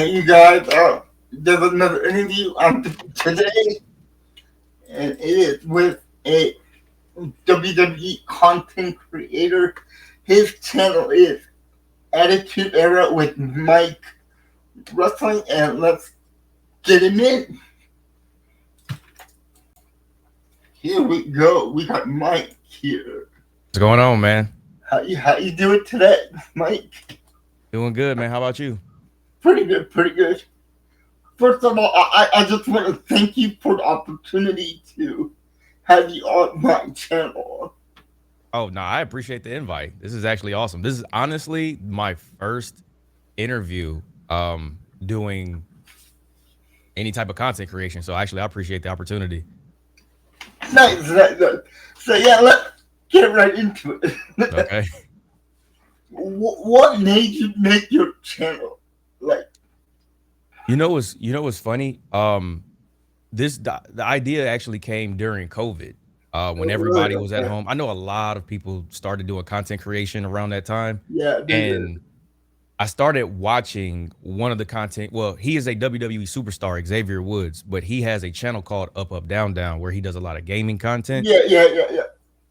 Hey, you guys, there's another interview today, and it is with a WWE content creator. His channel is Attitude Era with Mike Wrestling, and let's get him in. Here we go. We got Mike here. What's going on, man? How you doing today, Mike? Doing good, man. How about you? Pretty good, pretty good. First of all, I just want to thank you for the opportunity to have you on my channel. Oh, no, I appreciate the invite. This is actually awesome. This is honestly my first interview doing any type of content creation. So actually I appreciate the opportunity. Nice, nice, nice. So yeah, let's get right into it. Okay. What made you make your channel? Like, You know what's funny? The idea actually came during COVID. When really? everybody was at Okay. home. I know a lot of people started doing content creation around that time. Yeah, they did. And I started watching one of the content. Well, he is a WWE superstar, Xavier Woods, but he has a channel called Up Up Down Down where he does a lot of gaming content. Yeah, yeah, yeah, yeah.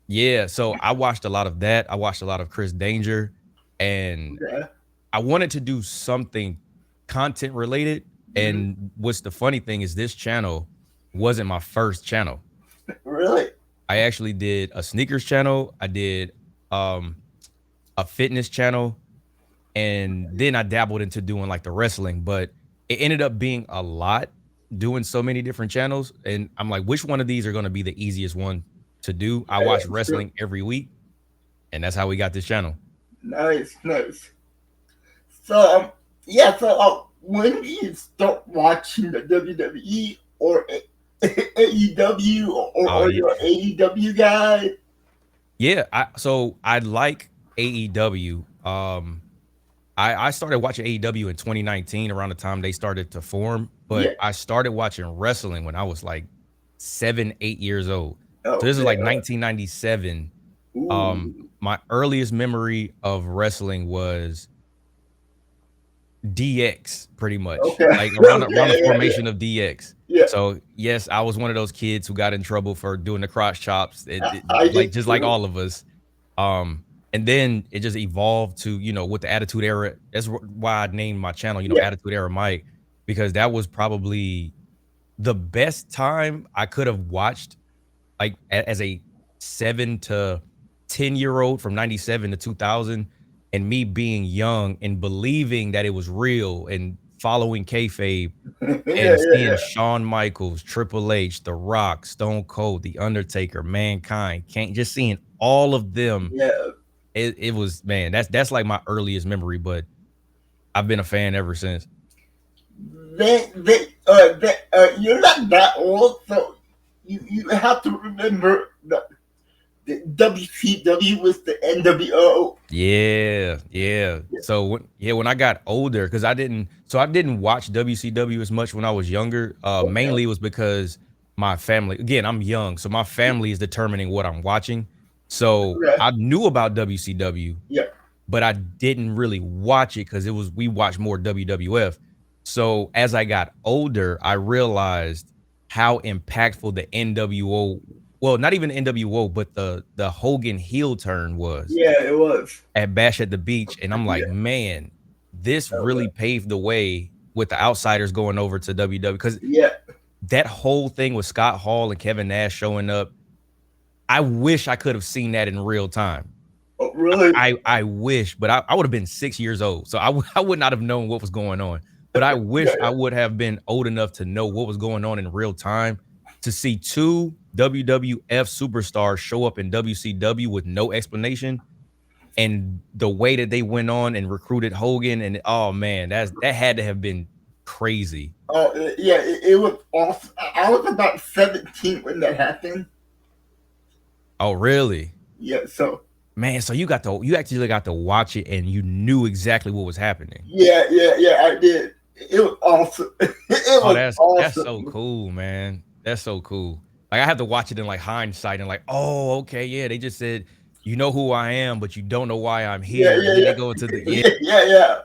Yeah, so I watched a lot of that. I watched a lot of Chris Danger, and Yeah. I wanted to do something content related. Mhm. And what's the funny thing is this channel wasn't my first channel. Really? I actually did a sneakers channel. I did um a fitness channel, and then I dabbled into doing like the wrestling, but it ended up being a lot doing so many different channels. And I'm like, which one of these are going to be the easiest one to do? I Yeah, watch sure. wrestling every week, and that's how we got this channel. Nice, nice. So, yeah, so when do you start watching the WWE or AEW, Oh or yeah, you're an AEW guy? yeah. So I like AEW. I started watching AEW in 2019 around the time they started to form, Yeah. but I started watching wrestling when I was like 7, 8 years old. So this is Okay. like 1997. Ooh. My earliest memory of wrestling was DX, pretty much, Okay. like around the Okay. Yeah. Yeah. formation of DX. Yeah. So yes, I was one of those kids who got in trouble for doing the crotch chops, I like did just like too. all of us. And then it just evolved to with the Attitude Era. That's why I named my channel, Yeah. Attitude Era Mike, because that was probably the best time I could have watched, like as a 7 to 10 year old from 97 to 2000, and me being young and believing that it was real and following kayfabe Yeah. and Yeah. seeing Yeah. Shawn Michaels, Triple H, The Rock, Stone Cold, The Undertaker, Mankind, can't just seeing all of them. Yeah. It was, man, that's like my earliest memory, but I've been a fan ever since. You're not that old, so you have to remember that the WCW was the NWO. Yeah, yeah. So when I got older, because I didn't watch WCW as much when I was younger. Okay. Mainly it was because my family. Again, I'm young, so my family is determining what I'm watching. So Okay. I knew about WCW, Yeah. but I didn't really watch it because we watched more WWF. So as I got older, I realized how impactful the NWO, well, not even the NWO, but the Hogan heel turn was Yeah, it was. at Bash at the Beach. And I'm like, Yeah. man, this really Okay. paved the way with the outsiders going over to WW, because Yeah. that whole thing with Scott Hall and Kevin Nash showing up, I wish I could have seen that in real time. Oh, really? I wish, but I would have been 6 years old. So I would not have known what was going on. But I Yeah. wish I Yeah. would have been old enough to know what was going on in real time, to see two WWF superstars show up in WCW with no explanation, and the way that they went on and recruited Hogan. And oh man, that had to have been crazy. Oh, yeah. It was awesome. I was about 17 when that happened. Oh, really? Yeah. So. Man, so you actually got to watch it and you knew exactly what was happening. Yeah. Yeah. Yeah. I did. It was awesome. It Oh, was that's so awesome. cool, man. That's so cool. Like I have to watch it in like hindsight and like, oh, okay, yeah. They just said, you know who I am, but you don't know why I'm Yeah. here. Yeah. And then they Yeah. go into the, yeah. Yeah. Yeah.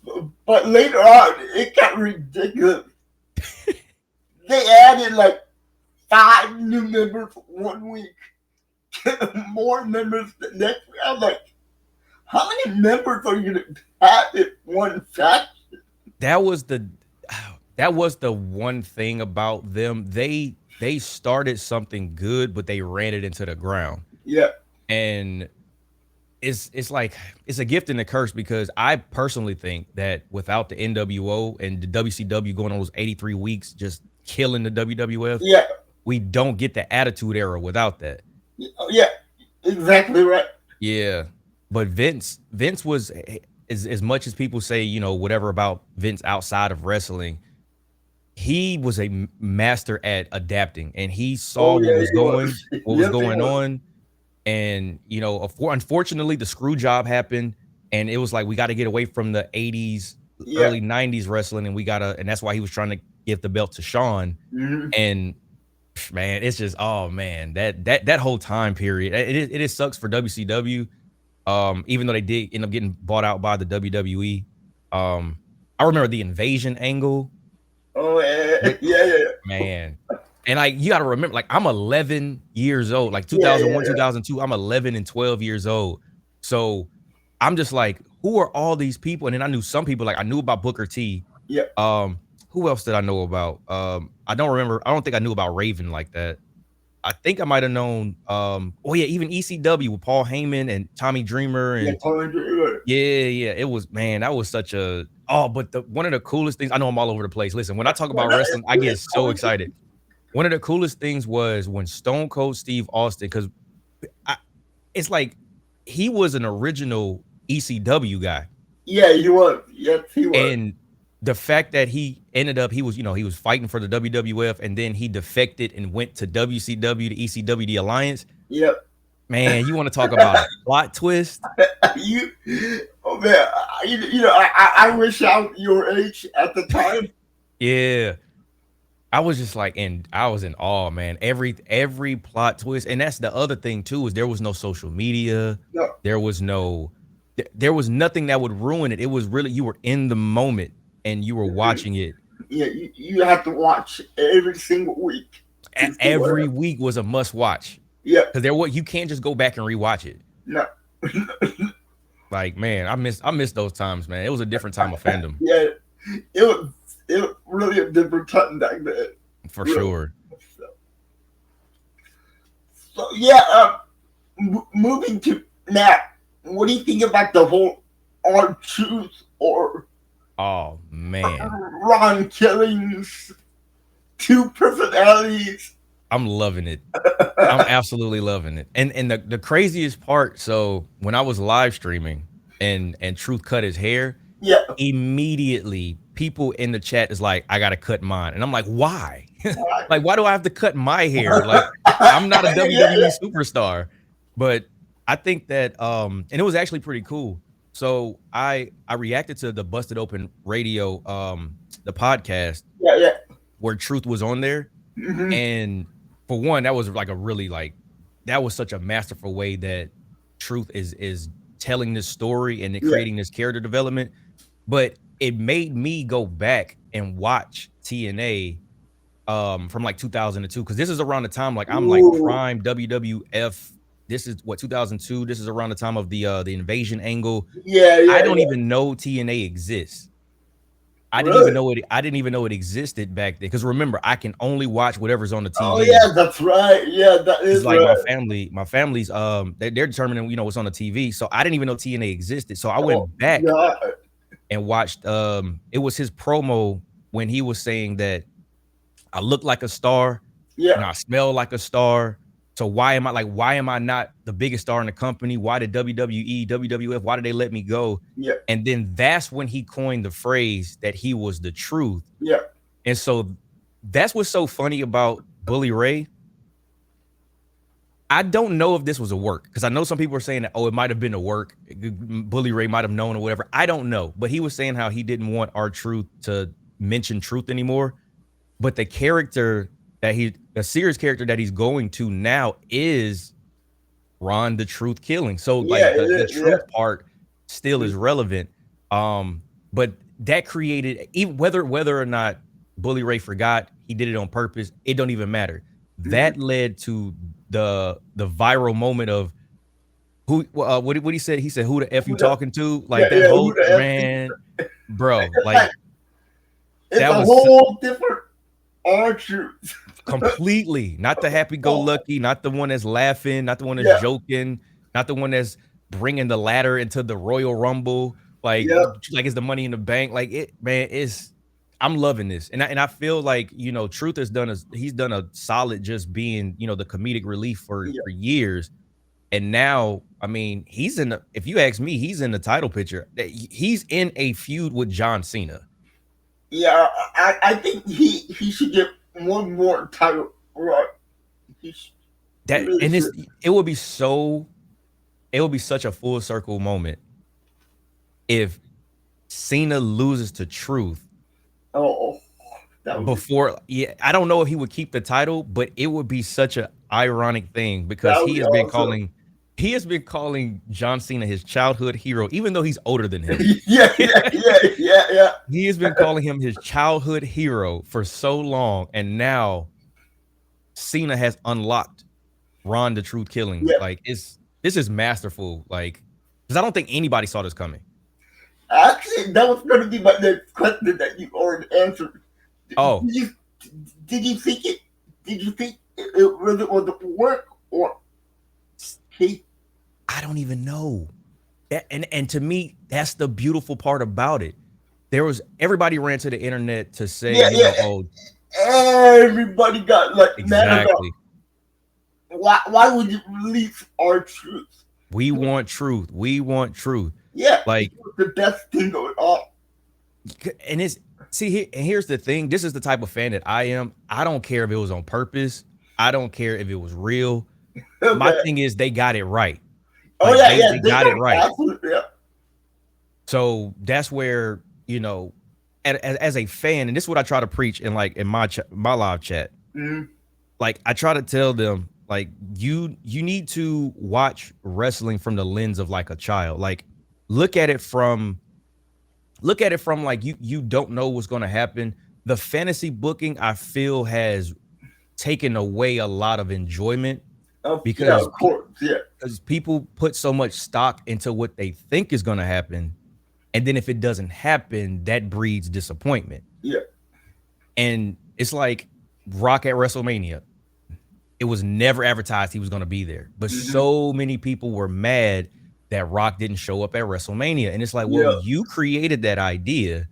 Yeah. But later on, it got ridiculous. They added like 5 new members 1 week, more members the next week. I'm like, how many members are you going to have in one faction? That was the one thing about them. They started something good, but they ran it into the ground. Yeah, And it's like it's a gift and a curse because I personally think that without the NWO and the WCW going on those 83 weeks just killing the WWF, yeah, we don't get the Attitude Era without that. yeah, exactly right. Yeah. But Vince was as much as people say, whatever about Vince outside of wrestling, he was a master at adapting and he saw Oh what yeah, was he going, was. what was Yes, he going was. on. And unfortunately, the screw job happened, and it was like we got to get away from the '80s, Yeah. early '90s wrestling, and that's why he was trying to give the belt to Shawn. Mm-hmm. And man, it's just oh man, that whole time period, it sucks for WCW. Even though they did end up getting bought out by the WWE. I remember the invasion angle Oh with yeah, yeah, man. And like you got to remember, like I'm 11 years old, like yeah, yeah, 2001, yeah, 2002. I'm 11 and 12 years old, so I'm just like, who are all these people? And then I knew some people, like I knew about Booker T. yeah. Who else did I know about? I don't remember. I don't think I knew about Raven like that. I think I might have known. Oh yeah, even ECW with Paul Heyman and Tommy Dreamer Yeah, and Tommy Dreamer. yeah. It was man, that was such a but one of the coolest things. I know I'm all over the place. Listen, when I talk about wrestling, I get so excited. One of the coolest things was when Stone Cold Steve Austin, because it's like he was an original ECW guy. Yeah, he was. Yes, he was. And the fact that he ended up, he was fighting for the WWF and then he defected and went to WCW, to ECW, the Alliance. Yep. Man, you want to talk about a plot twist? you, oh man, I wish I was your age at the time. Yeah. I was just like, and I was in awe, man. Every plot twist, and that's the other thing too, is there was no social media. No. There was nothing that would ruin it. It was really you were in the moment and you were watching it. Yeah, you have to watch every single week. Every week was a must watch. Yeah. Because you can't just go back and rewatch it. No. Like, man, I miss those times, man. It was a different time of fandom. Yeah, it was really a different time back then. For sure. So yeah, moving to now, what do you think about the whole R-Truth or Oh man, Ron Killings, two personalities? I'm loving it. I'm absolutely loving it. And the craziest part, so when I was live streaming and Truth cut his hair, Yeah. immediately people in the chat is like, I gotta cut mine. And I'm like, why? Like, why do I have to cut my hair? Like, I'm not a WWE superstar. But I think that and it was actually pretty cool. So I reacted to the Busted Open Radio the podcast Yeah. where Truth was on there. Mm-hmm. And for one, that was like that was such a masterful way that Truth is telling this story and creating this character development. But it made me go back and watch TNA from like 2002, because this is around the time like I'm like prime WWF. This is what 2002. This is around the time of the invasion angle. Yeah. I don't even know TNA exists. I didn't even know it existed back then. Because remember, I can only watch whatever's on the TV. Oh yeah, that's right. Yeah, that is like right. my family's they're determining what's on the TV. So I didn't even know TNA existed. So I went back and watched it was his promo when he was saying that I look like a star, and I smell like a star. So why am I not the biggest star in the company? Why did WWE, WWF, why did they let me go? Yeah. And then that's when he coined the phrase that he was the truth. Yeah. And so that's what's so funny about Bully Ray. I don't know if this was a work, because I know some people are saying that, it might have been a work. Bully Ray might have known or whatever. I don't know. But he was saying how he didn't want R-Truth to mention Truth anymore. But the character the serious character that he's going to now is Ron the Truth Killing. So like the truth part still is relevant. But that created, even whether or not Bully Ray forgot, he did it on purpose. It don't even matter. That led to the viral moment of who what he said. He said, "Who the f you Who the, talking to?" yeah, Like that yeah, who whole the F is, man, bro. it's like, Like it's that a was whole different R-Truth. completely not the Oh, happy-go-lucky, not the one that's laughing, not the one that's yeah, joking, not the one that's bringing the ladder into the Royal Rumble. yeah, Like it's the Money in the Bank. Like it, man. It's I'm loving this, and I feel like Truth has done he's done a solid just being the comedic relief yeah. for years. And now, I mean, he's in the, if you ask me, he's in the title picture. He's in a feud with John Cena. Yeah, I think he should get one more title run. He That really and should. it would be such a full circle moment if Cena loses to Truth Oh, that would be before. Yeah, I don't know if he would keep the title, but it would be such an ironic thing because that would be awesome. he has been calling John Cena his childhood hero, even though he's older than him. Yeah, yeah, yeah, yeah, yeah, He has been calling him his childhood hero for so long, and now Cena has unlocked Ron the Truth Killing. yeah. Like this is masterful. Like because I don't think anybody saw this coming. Actually, that was going to be my next question that you already answered. Oh, Did you think it? Did you think it really was work or he? I don't even know. And to me, that's the beautiful part about it. There was everybody ran to the internet to say, Yeah, yeah. oh, Everybody got like mad about exactly. why would you release R-Truth? We want truth. We want truth. Yeah, it Like, was the best thing going on. and it's see, and here's the thing. This is the type of fan that I am. I don't care if it was on purpose. I don't care if it was real. My Okay. thing is they got it right. Oh Like yeah, yeah. they They got it got right. absolutely. Yeah. So that's where, as a fan, and this is what I try to preach in my live chat. Mm-hmm. Like I try to tell them, like you need to watch wrestling from the lens of like a child. Like look at it from like you don't know what's going to happen. The fantasy booking I feel has taken away a lot of enjoyment Yeah, because of course. Yeah. because people put so much stock into what they think is going to happen, and then if it doesn't happen, that breeds disappointment. Yeah. And it's like Rock at WrestleMania. It was never advertised he was going to be there, but Mm-hmm. so many people were mad that Rock didn't show up at WrestleMania. And it's like, well, Yeah. you created that idea.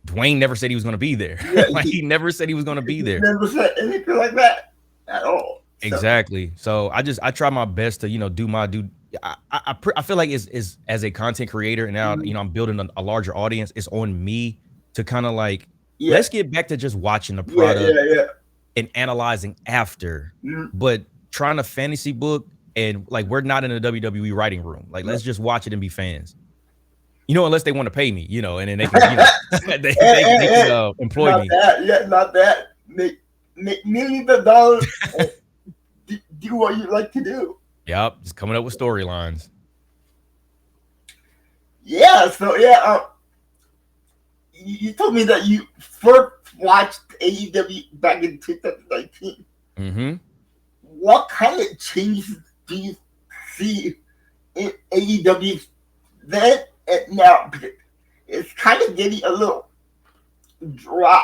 Dwayne never said he was going to be there. Yeah. Like he never said he was going to be He there. never said anything like that at all. So, Exactly. So I try my best to do my due. I feel like it's as a content creator, and now mhm. I'm building a larger audience. It's on me to kind of like Yeah. let's get back to just watching the Yeah. product Yeah. Yeah. and analyzing after, Mm-hmm. but trying to fantasy book and like we're not in a WWE writing room. Like let's just watch it and be fans. Unless they want to pay me, and then they can, they can employ Not me. that. Yeah. Not that. Make millions of dollars. And do what you like to do. Yep, just coming up with storylines. Yeah. So yeah. You told me that you first watched AEW back in 2019. Mm-hmm. What kind of changes do you see in AEW then and now? Because it's kind of getting a little dry.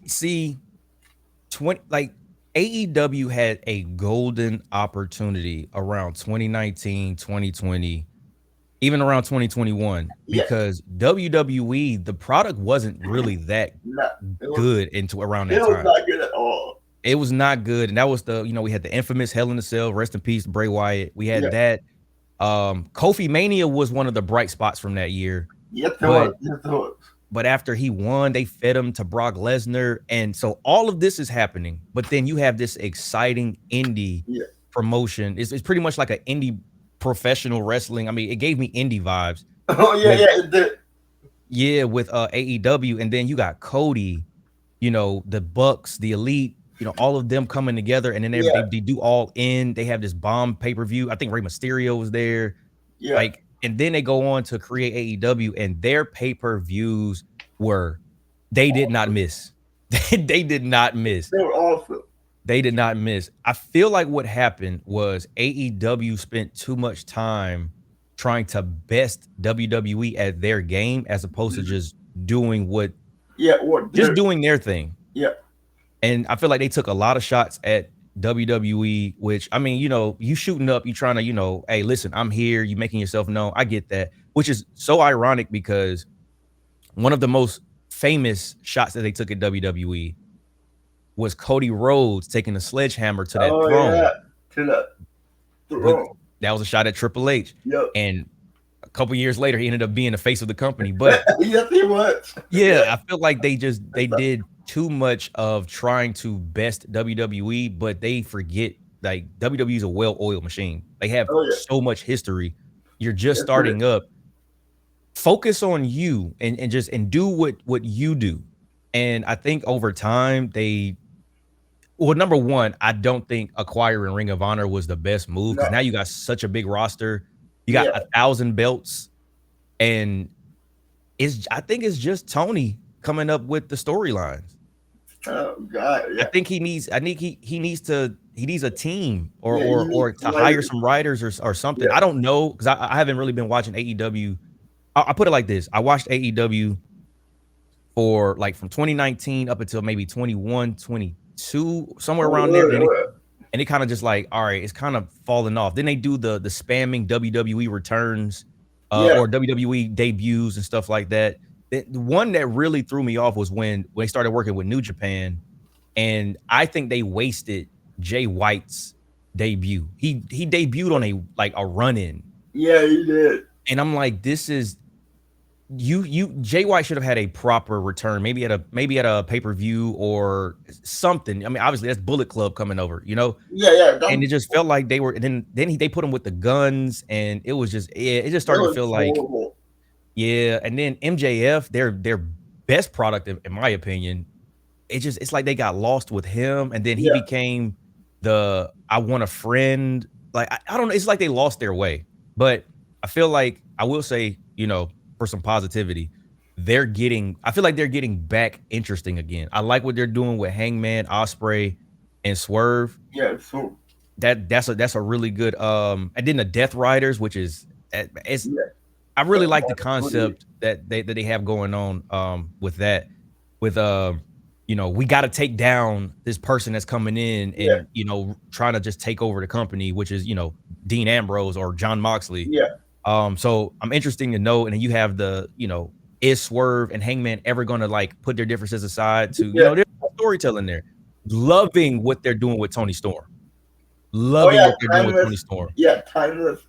See, AEW had a golden opportunity around 2019, 2020, even around 2021, Yeah, because WWE, the product wasn't really that no, good into around it that was time. not good at all. It was not good. And that was we had the infamous Hell in a Cell, rest in peace, Bray Wyatt. We had Yeah, that. Kofi Mania was one of the bright spots from that year. yes, it But was. Yes, it was. but after he won, they fed him to Brock Lesnar. And so all of this is happening. But then you have this exciting indie Yeah. promotion. It's pretty much like an indie professional wrestling. I mean, it gave me indie vibes Oh yeah, with yeah, it did. with AEW. And then you got Cody, the Bucks, the Elite, all of them coming together. And then Yeah, they do All In. They have this bomb pay-per-view. I think Rey Mysterio was there. yeah. Like, And then they go on to create AEW, and their pay-per-views were they did not miss. They did not miss. They were awesome. They did not miss. I feel like what happened was AEW spent too much time trying to best WWE at their game as opposed to just doing doing their thing. Yeah. And I feel like they took a lot of shots at WWE, which I mean, you shooting up, you trying to, hey, listen, I'm here, you making yourself known. I get that, which is so ironic because one of the most famous shots that they took at WWE was Cody Rhodes taking a sledgehammer to that throne. Yeah, to the throne. That was a shot at Triple H. Yep. And a couple years later, he ended up being the face of the company. But yes, he was. Yeah, I feel like they did too much of trying to best WWE, but they forget like WWE is a well-oiled machine. They have so much history. You're just starting up. Focus on you and do what you do. And I think over time number one, I don't think acquiring Ring of Honor was the best move because now you got such a big roster. You got 1,000 belts, and I think it's just Tony coming up with the storylines. Oh God! Yeah. I think he needs a team or to hire some writers or something. I don't know because I haven't really been watching AEW. I put it like this: I watched AEW for like from 2019 up until maybe 21, 22, somewhere around there. And it kind of just like, all right, it's kind of falling off. Then they do the spamming WWE returns or WWE debuts and stuff like that. The one that really threw me off was when they started working with New Japan, and I think they wasted Jay White's debut. He debuted on a run-in. Yeah, he did. And I'm like, this is Jay White should have had a proper return, maybe at a pay-per-view or something. I mean, obviously that's Bullet Club coming over, Yeah. And it just felt like they were. And then they put him with the guns, and it was just it just started to feel horrible. like And then MJF, their best product in my opinion. It's like they got lost with him, and then he became the I want a friend. Like I don't know. It's like they lost their way. But I feel like I will say, for some positivity, I feel like they're getting back interesting again. I like what they're doing with Hangman, Ospreay, and Swerve. Yeah, so that's a really good and then the Death Riders, which is I really like the concept that they have going on with that. With we got to take down this person that's coming in and trying to just take over the company, which is Dean Ambrose or Jon Moxley. So I'm interested to know. And then you have the is Swerve and Hangman ever going to like put their differences aside to there's storytelling there. Loving what they're doing with Tony Storm. Loving what they're doing with Tony Storm. Yeah, timeless.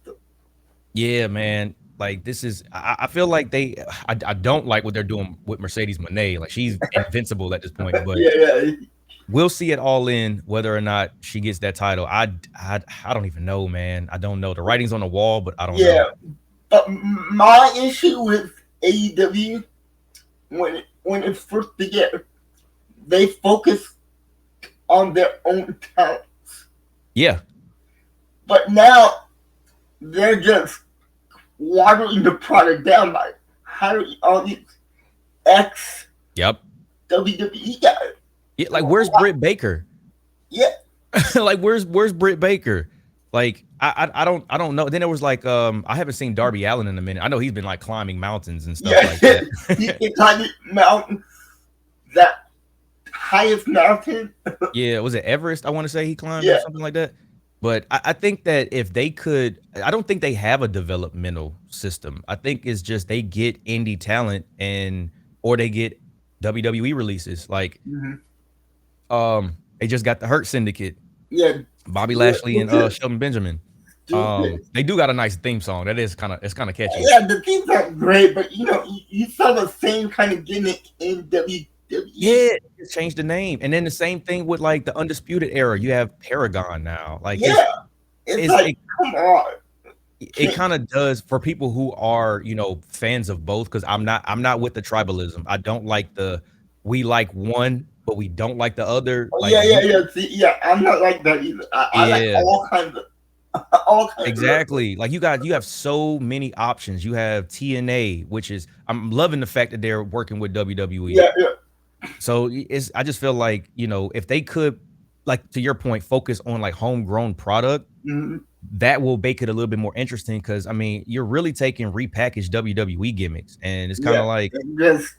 Yeah, man. Like this is, I feel like I don't like what they're doing with Mercedes Moné. Like she's invincible at this point, but we'll see it all in whether or not she gets that title. I don't even know, man. I don't know. The writing's on the wall, but I don't know. But my issue with AEW when it first began, they focus on their own talents. Yeah. But now they're just watering the product down by hiring all these WWE guys. Yeah, like where's Britt Baker? Yeah. Like where's Britt Baker? Like I don't know. Then there was like I haven't seen Darby Allin in a minute. I know he's been like climbing mountains and stuff like that. He can climb mountains. That highest mountain. Yeah, was it Everest? I want to say he climbed or something like that. But I think that if they could, I don't think they have a developmental system. I think it's just they get indie talent or they get WWE releases. Like, they just got the Hurt Syndicate. Yeah, Bobby Lashley and Shelton Benjamin. They do got a nice theme song. That is kind of catchy. Yeah, the themes are great, but you saw the same kind of gimmick in WWE. Yeah, just changed the name, and then the same thing with like the Undisputed Era. You have Paragon now. Like, it's like come on. It kind of does for people who are fans of both. Because I'm not with the tribalism. I don't like we like one, but we don't like the other. Like, See, I'm not like that either. I like all kinds All kinds of wrestling. Exactly. Like you have so many options. You have TNA, which is I'm loving the fact that they're working with WWE. Yeah, yeah. So it's I just feel like, if they could, like to your point, focus on like homegrown product, Mm-hmm. that will make it a little bit more interesting because I mean, you're really taking repackaged WWE gimmicks and it's kind Yeah. of like, And just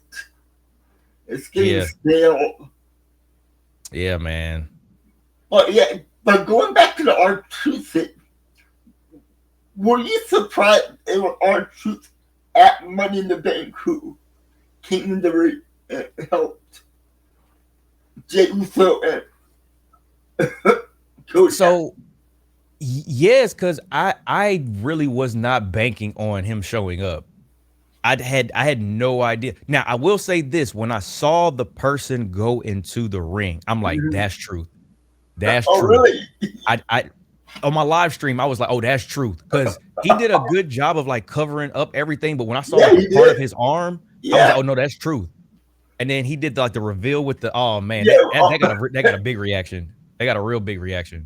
it's getting yeah, stale. yeah, man. But yeah, but going back to the R-Truth thing, were you surprised it was R-Truth at Money in the Bank who came in the ring and helped Jey Uso and Cody? So yes, because I really was not banking on him showing up. I had no idea. Now I will say this: when I saw the person go into the ring, I'm like, Mhm. that's truth. That's Oh, truth. really? I on my live stream, I was like, oh, that's truth. Because he did a good job of like covering up everything. But when I saw Yeah, like a he part of did. his arm, I was Yeah, like, oh no, that's truth. And then he did like the reveal with the oh man, yeah. that got a big reaction. They got a real big reaction.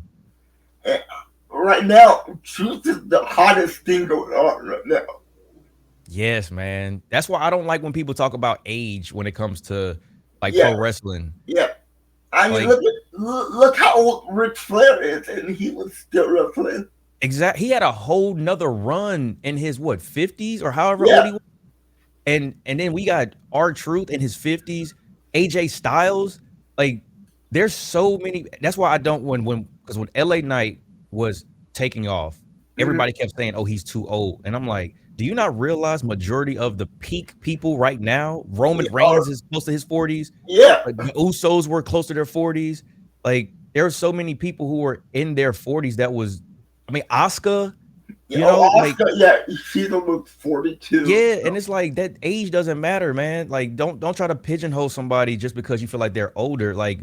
Right now, Truth is the hottest thing going on right now. Yes, man. That's why I don't like when people talk about age when it comes to like Yeah, pro wrestling. yeah. I mean, Like look how old Ric Flair is, and he was still wrestling. he had a whole nother run in his what 50s or however old Yeah. he was. And then we got R-Truth in his 50s, AJ Styles. Like there's so many. That's why I don't because when LA Knight was taking off, Mhm. everybody kept saying, "Oh, he's too old." And I'm like, do you not realize majority of the peak people right now, Yeah, Roman Reigns is close to his 40s, yeah. like the Usos were close to their 40s. Like there are so many people who were in their 40s that was I mean, Asuka, Yeah. Oh, like Oscar. Yeah, she's almost 42. yeah, and So. it's like that age doesn't matter, man. Like don't try to pigeonhole somebody just because you feel like they're older. Like,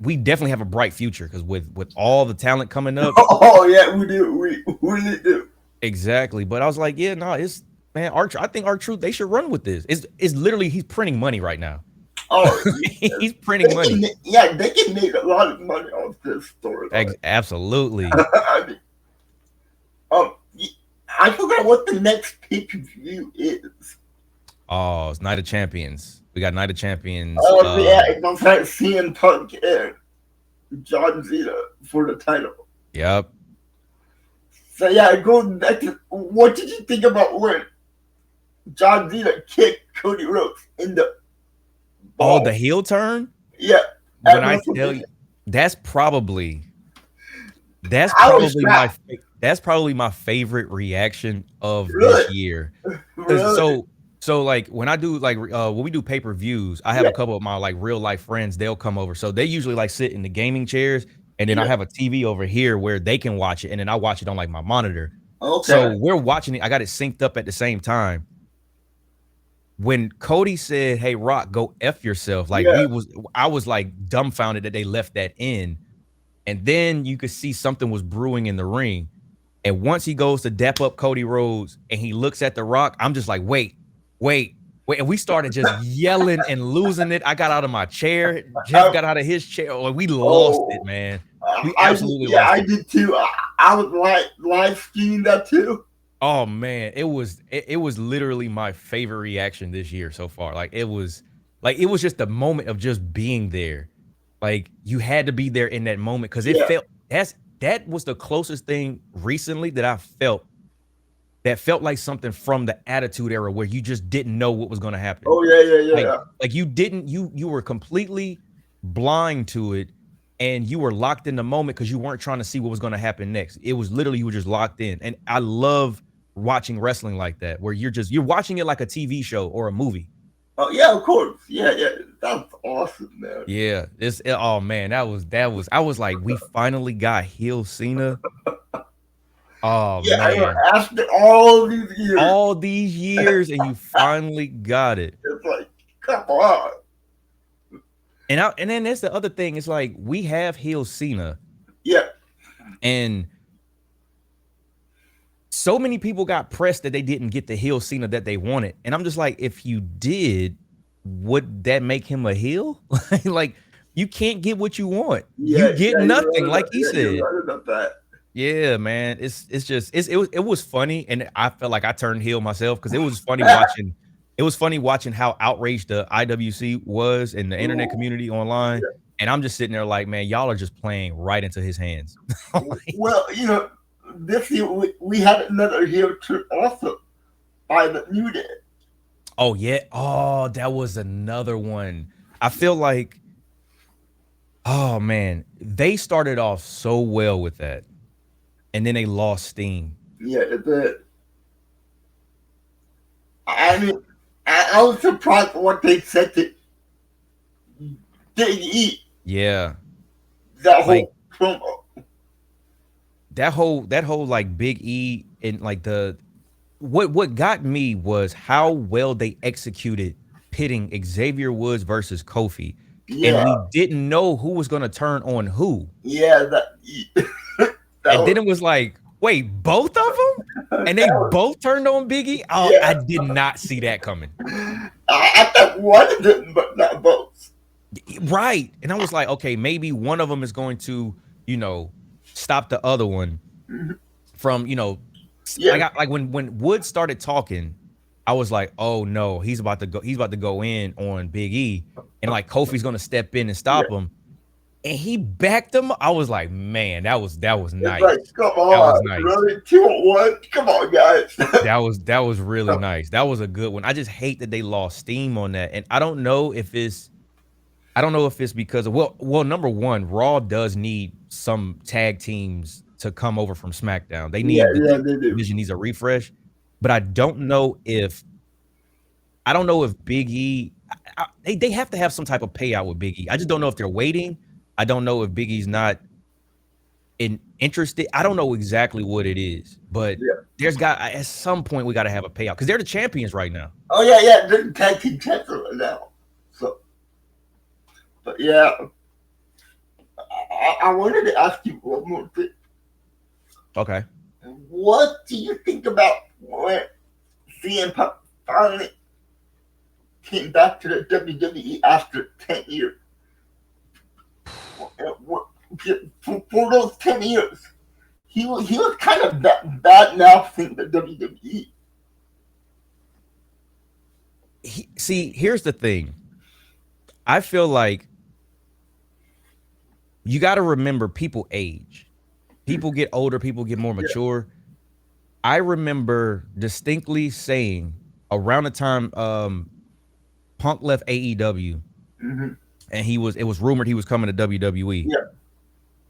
we definitely have a bright future because with all the talent coming up, Oh yeah, we do. We really do. exactly. But I was like, yeah, no, it's man, I think our truth, they should run with this. It's literally he's printing money right now. Oh, yeah. He's printing money. Yeah, they can make a lot of money off this storyline. Absolutely. I mean, um, I forgot what the next pay per view is. Oh, it's Night of Champions. We got Night of Champions. Oh yeah, it's gonna fight CM Punk and John Cena for the title. Yep. So yeah, going back to what did you think about when John Cena kicked Cody Rhodes in the Oh, ball? the heel turn? Yeah, When at I tell WrestleMania. you, that's probably that's I was probably my shocked. that's probably my favorite reaction of Really, this year. Cause really. so like when I do like when we do pay-per-views, I have Yeah, a couple of my like real life friends, they'll come over. So they usually like sit in the gaming chairs and then I yeah. have a TV over here where they can watch it and then I watch it on like my monitor. So Okay. we're watching it. I got it synced up at the same time. When Cody said, "Hey Rock, go F yourself," like Yeah. I was like dumbfounded that they left that in. And then you could see something was brewing in the ring. And once he goes to dap up Cody Rhodes and he looks at The Rock, I'm just like, wait, wait, wait. And we started just yelling and losing it. I got out of my chair. Jeff I, got out of his chair. Oh, we lost it, oh, man. We I absolutely yeah, lost I it. did too. I was live streaming that too. Oh man, it was literally my favorite reaction this year so far. It was just the moment of just being there. Like you had to be there in that moment because it Yeah. felt that was the closest thing recently that I felt that felt like something from the Attitude Era where you just didn't know what was going to happen. Oh yeah, yeah, Like yeah. like you didn't you were completely blind to it and you were locked in the moment because you weren't trying to see what was going to happen next. It was literally you were just locked in. And I love watching wrestling like that, where you're watching it like a TV show or a movie. Oh yeah, of course. Yeah, yeah. That's awesome, man. Yeah, oh man, that was I was like, we finally got heel Cena. Oh Yeah, I know. man, After all these years, all these years and you finally got it. it's like, come on. And then that's the other thing. It's like we have heel Cena, Yeah. and so many people got pressed that they didn't get the heel Cena that they wanted. And I'm just like, if you did, would that make him a heel? Like, you can't get what you want. You Yeah, get yeah, you're nothing, right like about he yeah, you're said. right about that. Yeah, man. It was funny, and I felt like I turned heel myself because it was funny watching. It was funny watching how outraged the IWC was in the internet Ooh, community online, yeah. and I'm just sitting there like, man, y'all are just playing right into his hands. Like, Well, this year we had another heel turn also by the New Day. oh yeah, oh that was another one. I feel like, oh man, they started off so well with that, and then they lost steam. Yeah, I mean, I was surprised what they said to Big E, Yeah, that like whole promo. that whole like Big E and like the what got me was how well they executed pitting Xavier Woods versus Kofi, and Yeah, we didn't know who was gonna turn on who, yeah, that and then was, it was like, wait, both of them, and they that was, both turned on Biggie. Oh, yeah. I did not see that coming. I thought one of them, but not both. Right, and I was like, okay, maybe one of them is going to, you know, stop the other one Mhm. from, I Yeah, got like when Wood started talking, I was like, oh no, he's about to go in on Big E, and like Kofi's gonna step in and yeah. stop him, and he backed him. I was like, man, that was It's nice. like, come That was on, nice. really? 2-1? Come on, guys. That was really nice. That was a good one. I just hate that they lost steam on that, and I don't know if it's because of, well, number one, Raw does need some tag teams to come over from SmackDown. They Yeah, need the yeah, tag they do. division needs a refresh, but I don't know if Big E. They have to have some type of payout with Big E. I just don't know if they're waiting. I don't know if Big E's not interested. I don't know exactly what it is, but Yeah. there's got at some point we got to have a payout because they're the champions right now. Oh, yeah, yeah. They're tag team champions right now. So, but yeah, I wanted to ask you one more thing. Okay. What do you think about when CM Punk finally came back to the WWE after 10 years? For those 10 years, he was kind of bad mouthing the WWE. See, here's the thing. I feel like you got to remember people age. People get older, people get more Yeah. mature. I remember distinctly saying around the time Punk left AEW Hmm. and it was rumored he was coming to WWE. Yeah.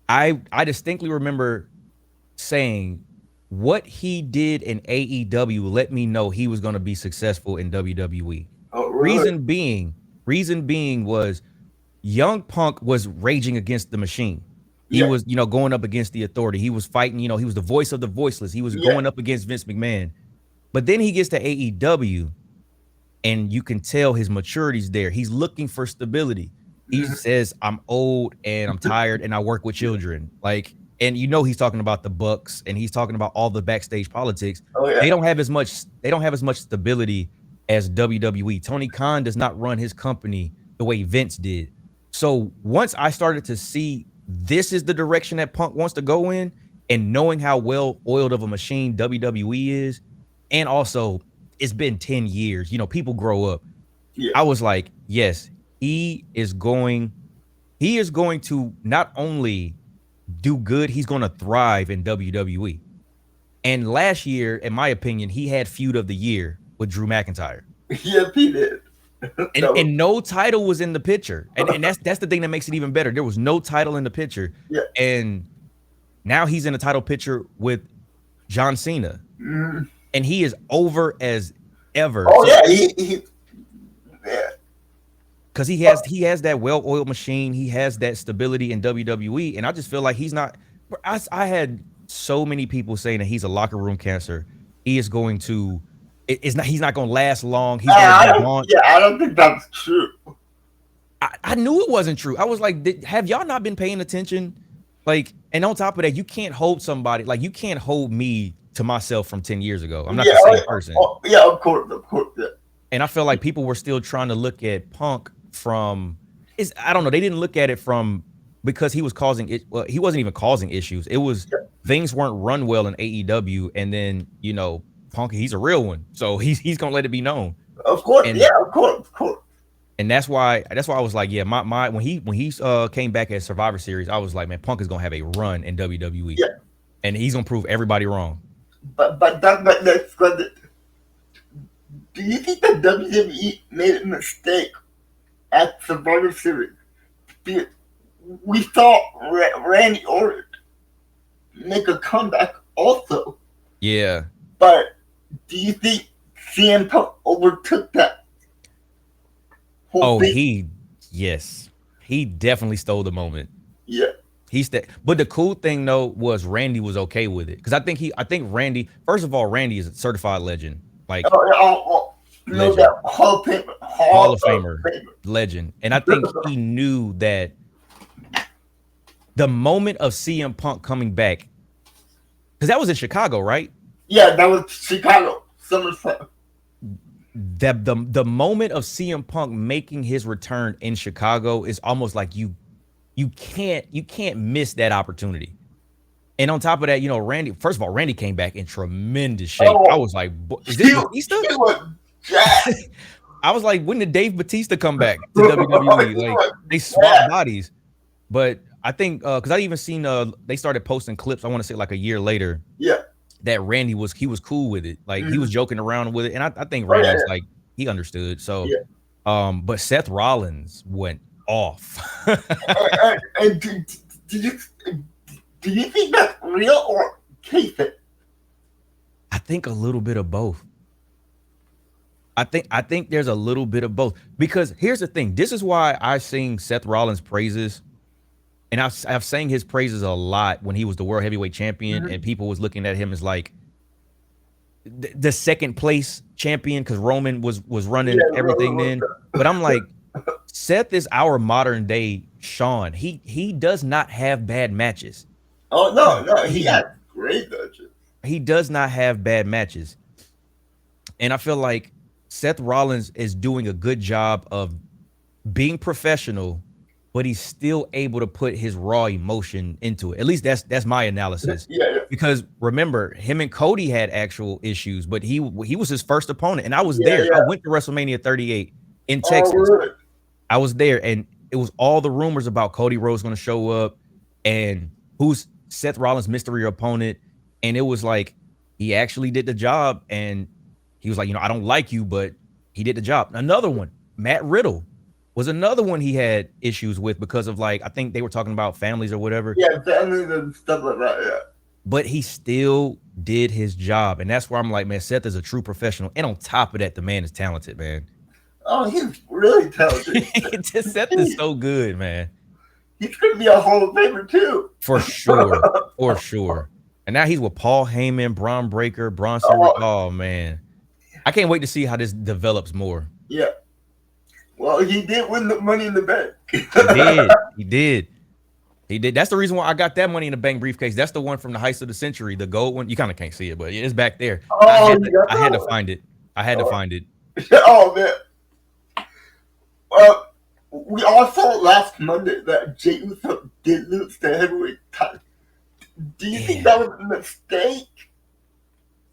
I distinctly remember saying what he did in AEW let me know he was going to be successful in WWE. Oh, really? Reason being was Young Punk was raging against the machine. He Yeah. was, going up against the authority. He was fighting, he was the voice of the voiceless. He was Yeah. going up against Vince McMahon. But then he gets to AEW and you can tell his maturity's there. He's looking for stability. He Hmm. says, I'm old and I'm tired and I work with children. Like, and he's talking about the Bucks and he's talking about all the backstage politics. Oh, yeah. They don't have as much stability as WWE. Tony Khan does not run his company the way Vince did. So once I started to see this is the direction that Punk wants to go in, and knowing how well oiled of a machine WWE is, and also it's been 10 years, people grow up. Yeah. I was like, yes, he is going to not only do good, he's going to thrive in WWE. And last year, in my opinion, he had feud of the year with Drew McIntyre. Yes, he did. And So, and no title was in the picture. And that's the thing that makes it even better. There was no title in the picture. yeah. And now he's in a title picture with John Cena. Mhm. And he is over as ever. Oh, So yeah. Yeah. because he has that well-oiled machine, he has that stability in WWE, and I just feel like he's not. I had so many people saying that he's a locker room cancer. He is going to. It's not. He's not going to last long. He's going I to be don't. gone. Yeah, I don't think that's true. I knew it wasn't true. I was like, have y'all not been paying attention? Like, and on top of that, you can't hold somebody like you can't hold me to myself from 10 years ago. I'm not Yeah. the same person. Yeah. Of course. Of course. Yeah. And I feel like people were still trying to look at Punk from I don't know, they didn't look at it from because he was causing it. Well, he wasn't even causing issues. It was Yeah. things weren't run well in AEW, and then Punk, he's a real one, so he's gonna let it be known. Of course, And yeah, of course. and that's why I was like, yeah, my when he came back at Survivor Series, I was like, man, Punk is gonna have a run in WWE, Yeah, and he's gonna prove everybody wrong. but that's good. Do you think that WWE made a mistake at Survivor Series? Because we saw Randy Orton make a comeback also, Yeah. but do you think CM Punk overtook that whole Oh, thing? yes, he definitely stole the moment. Yeah. But the cool thing though was Randy was okay with it, because I think Randy. First of all, Randy is a certified legend, like No, legend, that Hall Hall of of Famer, Famer. legend, and I think he knew that the moment of CM Punk coming back, because that was in Chicago, right? Yeah, that was Chicago SummerSlam. That the moment of CM Punk making his return in Chicago is almost like you can't miss that opportunity. And on top of that, Randy, first of all, Randy came back in tremendous shape. I Oh, was like, is this Batista? he was jacked. I was like, when did Dave Batista come back to WWE? He Like, was they swapped jacked. bodies. But I think, because I even seen, they started posting clips, I want to say like a year later, Yeah. that Randy was cool with it. Like, he was joking around with it. And I think Oh, Randy yeah, was like, he understood. So, yeah. but Seth Rollins went off. And do you think that's real or kayfabe? I think a little bit of both. I think there's a little bit of both, because here's the thing. This is why I sing Seth Rollins praises, and I've sang his praises a lot when he was the world heavyweight champion, and people was looking at him as like the second place champion because Roman was Yeah. running everything then. But I'm like, Seth is our modern day Shawn. He does not have bad matches. Oh no, he He had great matches. he does not have bad matches. And I feel like Seth Rollins is doing a good job of being professional, but he's still able to put his raw emotion into it. At least that's my analysis. Yeah. Because remember, him and Cody had actual issues, but he was his first opponent, and I was Yeah, there. I yeah. went to WrestleMania 38 in Oh, Texas. really? I was there, and it was all the rumors about Cody Rhodes going to show up and who's Seth Rollins' mystery opponent. And it was like, he actually did the job, and he was like, I don't like you, but he did the job. Another one, Matt Riddle, was another one he had issues with because of, like, I think they were talking about families or whatever. Yeah, families and stuff like that. Yeah. But he still did his job. And that's where I'm like, man, Seth is a true professional. And on top of that, the man is talented, man. Oh, he's really talented. Seth is so good, man. He's gonna be a Hall of Famer too. For sure. For sure. And now he's with Paul Heyman, Braun Breaker, Bronson. Oh, man. I can't wait to see how this develops more. Yeah. Well, he did win the Money in the Bank. He did. That's the reason why I got that Money in the Bank briefcase. That's the one from the Heist of the Century, the gold one. You kind of can't see it, but it's back there. Oh, I had to find it. Oh, man. We also last Monday that Jey Uso did lose the heavyweight title. Do you think that was a mistake?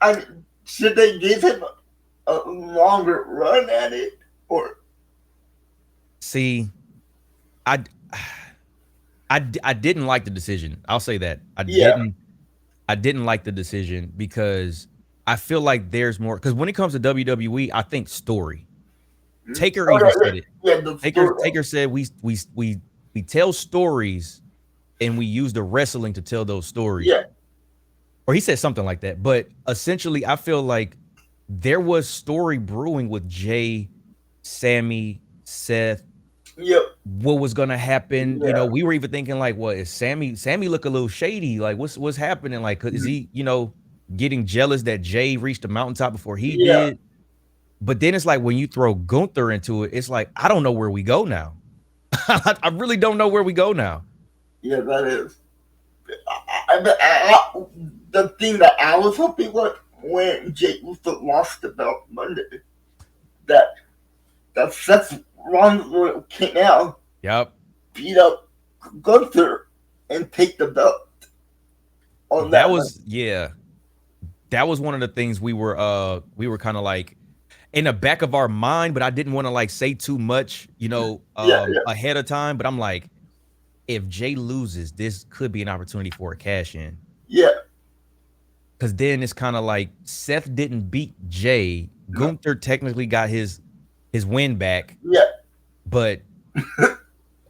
I mean, should they give him a longer run at it, or? See, I didn't like the decision. I'll say that. I didn't like the decision because I feel like there's more. Because when it comes to WWE, I think story. Taker even said it. Yeah, Taker said we tell stories and we use the wrestling to tell those stories. Yeah. Or he said something like that. But essentially, I feel like there was story brewing with Jay, Sammy, Seth. Yep. What was gonna happen? Yeah. We were even thinking like, what is Sammy look a little shady? Like, what's happening? Like, is he, getting jealous that Jay reached the mountaintop before he did? But then it's like when you throw Gunther into it, it's like, I don't know where we go now. I really don't know where we go now. Yeah, that is. The thing that I was hoping was when Jey Uso lost the belt Monday, that Seth Rollins came out, Yep. beat up Gunther, and take the belt. on that that. was that was one of the things we were kind of like in the back of our mind, but I didn't want to like say too much, Yeah, ahead of time. But I'm like, if Jay loses, this could be an opportunity for a cash in. yeah, Because then it's kind of like Seth didn't beat Jay. no, Gunther technically got his win back, yeah, but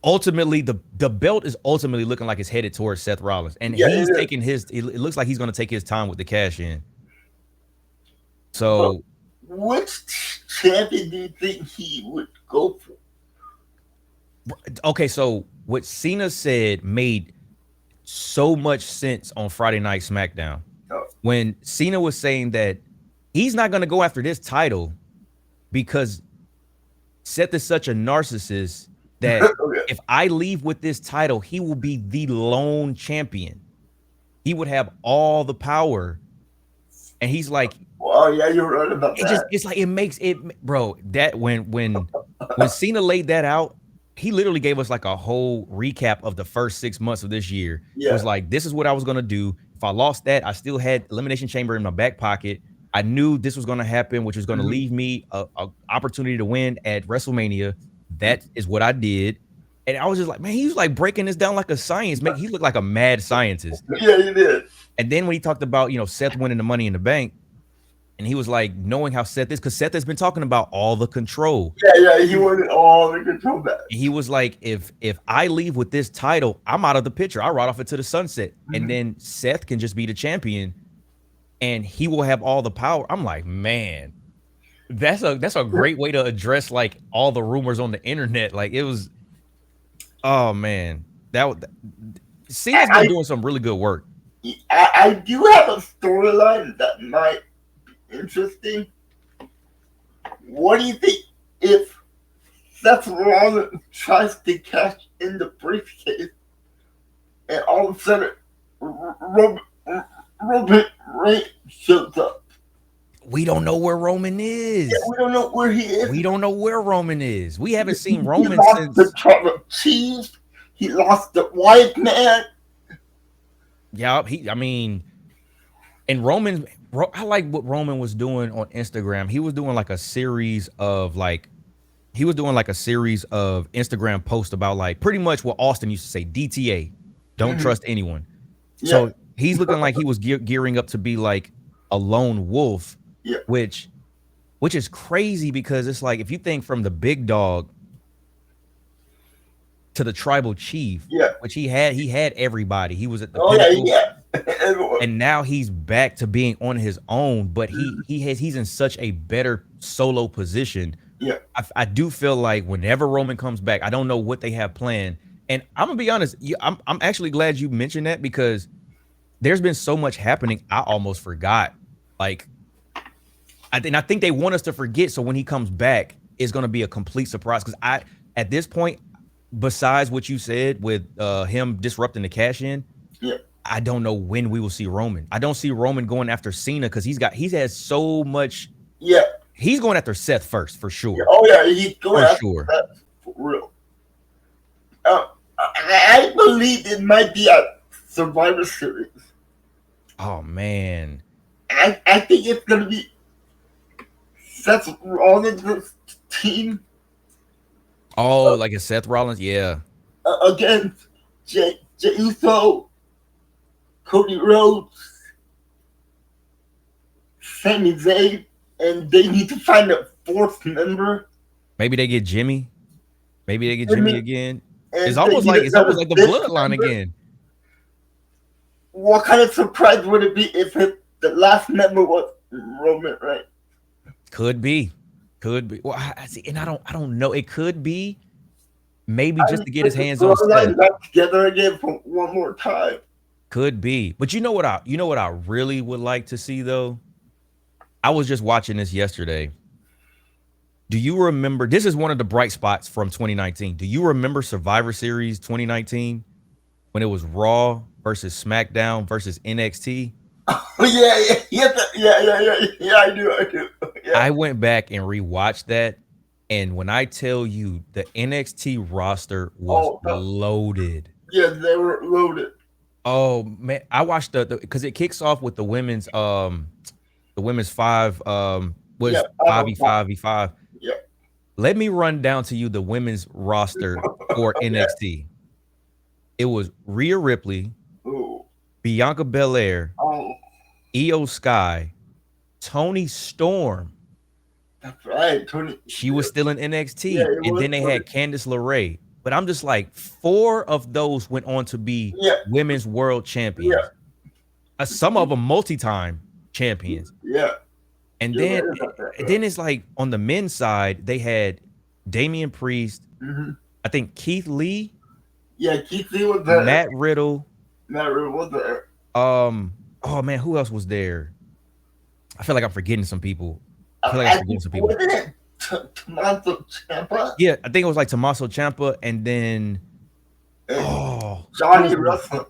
ultimately the belt is ultimately looking like it's headed towards Seth Rollins, and yeah. he's It is. taking his. It looks like he's going to take his time with the cash in. But So which champion do you think he would go for? okay, so what Cena said made so much sense on Friday Night SmackDown Oh, when Cena was saying that he's not going to go after this title because Seth is such a narcissist that okay. if I leave with this title, he will be the lone champion. He would have all the power. And he's like, Well, yeah, you're right about that. it's like it makes it, bro. That when Cena laid that out, he literally gave us like a whole recap of the first 6 months of this year. It Yeah. was like, this is what I was gonna do. If I lost that, I still had Elimination Chamber in my back pocket. I knew this was gonna happen, which was gonna Mhm. leave me a opportunity to win at WrestleMania. That is what I did. And I was just like, man, he was like breaking this down like a science. He looked like a mad scientist. Yeah, you did. And then when he talked about, Seth winning the Money in the Bank, and he was like, knowing how Seth is, because Seth has been talking about all the control. Yeah, yeah, he wanted all the control back. And he was like, if I leave with this title, I'm out of the picture. I ride off into the sunset. And then Seth can just be the champion and he will have all the power. I'm like, man, that's a great way to address like all the rumors on the internet. Like it was, oh man, Cena's been I, doing some really good work. I do have a storyline that might be interesting. What do you think if Seth Rollins tries to cash in the briefcase and all of a sudden Roman Reigns shows up? We don't know where Roman Yeah, is. we don't know where he is. We don't know where Roman is. We haven't seen He Roman lost the since. chocolate cheese. He lost the white man. Yeah, I mean, and Roman, I like what Roman was doing on Instagram. He was doing like a series of Instagram posts about like pretty much what Austin used to say, DTA, don't Mhm. trust anyone. Yeah, So he's looking like he was gearing up to be like a lone wolf, yeah, which is crazy because it's like if you think from the big dog to the tribal chief, yeah. which he had everybody. He was at the Oh yeah, pinnacle. yeah. Everyone. And now he's back to being on his own, but he's in such a better solo position. Yeah, I do feel like whenever Roman comes back, I don't know what they have planned. And I'm gonna be honest, I'm actually glad you mentioned that because there's been so much happening, I almost forgot. Like I think they want us to forget, so when he comes back, it's gonna be a complete surprise. Because at this point, besides what you said with him disrupting the cash in, yeah, I don't know when we will see Roman. I don't see Roman going after Cena because he has so much. yeah, He's going after Seth first for yeah. sure, Oh yeah, he's going for after sure. that for real. I believe it might be a Survivor Series. Oh man, I think it's gonna be Seth Rollins' team oh like a Seth Rollins, yeah. against Jey Uso, Cody Rhodes, Sami Zayn, and they need to find a fourth member. Maybe they get Jimmy. Maybe they get I Jimmy mean, again. and It's they almost need like another the fifth bloodline member. again. What kind of surprise would it be if the last member was Roman Reigns? Could be. Well, I see, and I don't know. It could be maybe I just mean, to get his if the hands on Seth. bloodline got together again for one more time. Could be. But you know what I really would like to see though? I was just watching this yesterday. Do you remember? This is one of the bright spots from 2019. Do you remember Survivor Series 2019 when it was Raw versus SmackDown versus NXT? Oh, yeah. I do. Yeah. I went back and rewatched that. And when I tell you the NXT roster was Oh, no. loaded, Yeah, they were loaded. Oh man, I watched the because it kicks off with the women's five Yeah, was I five don't v know. five v five. Yeah. Let me run down to you the women's roster for Okay. NXT. It was Rhea Ripley, Ooh. Bianca Belair, Oh, Io Sky, Tony Storm. that's right. Tony. She Yeah, was still in yeah, NXT. it And was then they Tony. had Candice LeRae. But I'm just like, four of those went on to be Yeah, women's world yeah, champions. Some of them multi-time champions. yeah. And You're then right about that. then it's like on the men's side, they had Damian Priest, Mm-hmm. I think Keith Lee, Yeah, Keith Lee was there. Matt Riddle. Matt Riddle was there. Oh man, who else was there? I feel like I'm forgetting some people. I feel like I'm I forgetting think some people. wasn't it Tommaso Ciampa Yeah, I think it was like Tommaso Ciampa, and then and who Johnny was the Russell. it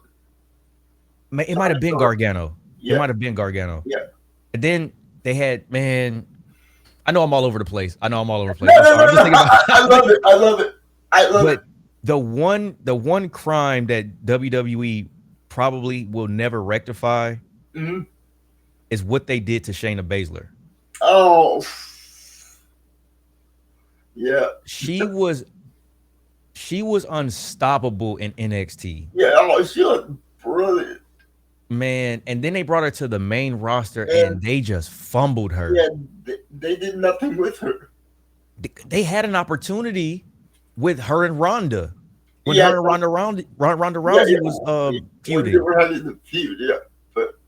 might Johnny have been Russell. Gargano. It Yeah, might have been Gargano. yeah. And then they had man. I know I'm all over the place. I know I'm all over the place. No, I'm no, sorry. no, I'm just no. thinking about. I love it. I love it. I love it. But the one crime that WWE probably will never rectify Mm-hmm. is what they did to Shayna Baszler. Oh, yeah, She was unstoppable in NXT. yeah. Oh, she looked brilliant. Man, and then they brought her to the main roster and And they just fumbled her. yeah, they did nothing with her. They had an opportunity with her and Ronda when Yeah, her and Ronda yeah, Rousey yeah. was When they feuding. were having the feud, yeah. But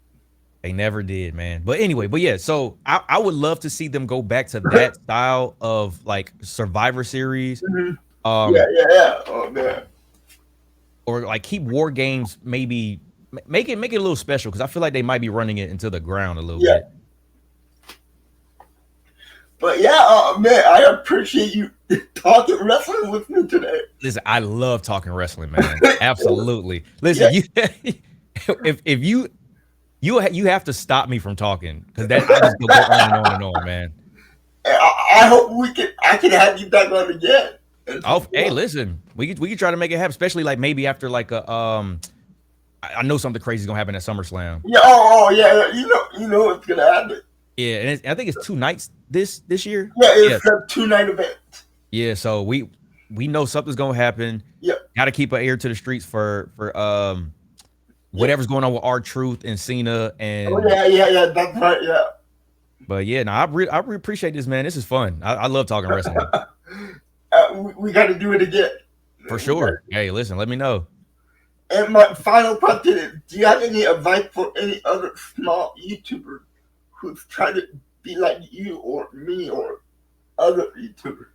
They never did, man. But anyway, but yeah, so I would love to see them go back to that style of like Survivor Series, mhm. Yeah, um, yeah, yeah. Oh man. or like keep War Games maybe make it a little special because I feel like they might be running it into the ground a little Yeah. bit. But yeah, man, I appreciate you talking wrestling with me today. Listen, I love talking wrestling, man. Absolutely. Listen, Yeah. you if you have to stop me from talking because that I just go on and on and on, man. I hope I can have you back on again. Oh, hey, listen, we could try to make it happen, especially like maybe after like a I know something crazy is gonna happen at SummerSlam. Yeah, yeah, yeah. You know what's gonna happen. Yeah, and I think it's 2 nights this year. Yeah, Yeah, it's a 2-night event. yeah. So we know something's gonna happen. Yeah, Got to keep an ear to the streets for yeah. whatever's going on with R-Truth and Cena Oh and. yeah, yeah, yeah. That's right. Yeah. But yeah, no, I really appreciate this, man. This is fun. I love talking wrestling We got to do it again. for sure. Hey, listen, let me know. And my final question is: do you have any advice for any other small YouTuber who's trying to be like you or me or other YouTubers?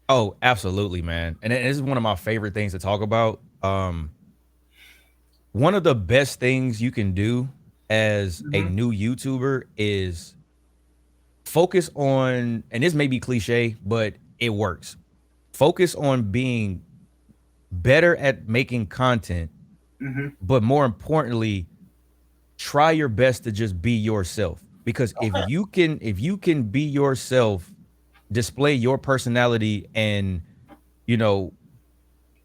Oh, absolutely, man. And this is one of my favorite things to talk about. One of the best things you can do as a Mm-hmm. new YouTuber is focus on, and this may be cliche, but it works. Focus on being better at making content, Mm-hmm. but more importantly, try your best to just be yourself. Because Okay. if you can be yourself, display your personality, and you know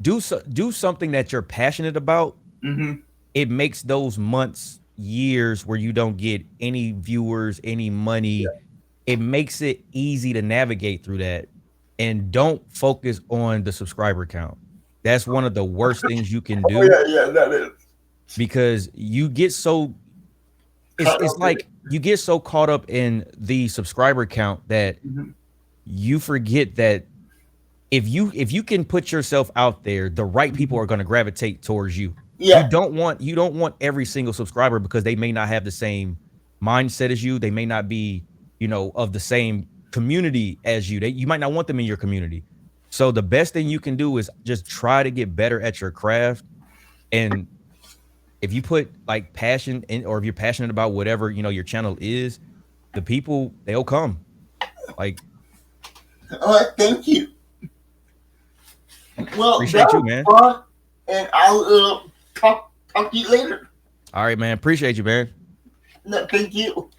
do something that you're passionate about, Mm-hmm. it makes those months, years where you don't get any viewers, any money, Yeah. it makes it easy to navigate through that. And don't focus on the subscriber count. That's one of the worst things you can Oh do yeah, yeah. That is. because you get so it's like you get so caught up in the subscriber count that Mm-hmm. you forget that if you can put yourself out there, the right people are going to gravitate towards you. Yeah. You don't want every single subscriber because they may not have the same mindset as you. They may not be, of the same community as you. You might not want them in your community. So the best thing you can do is just try to get better at your craft. And if you put like passion in, or if you're passionate about whatever, your channel is, the people, they'll come. Like, Thank you. Well, appreciate that you, was man. fun, and I'll talk to you later. All right, man. Appreciate you, man. No, thank you.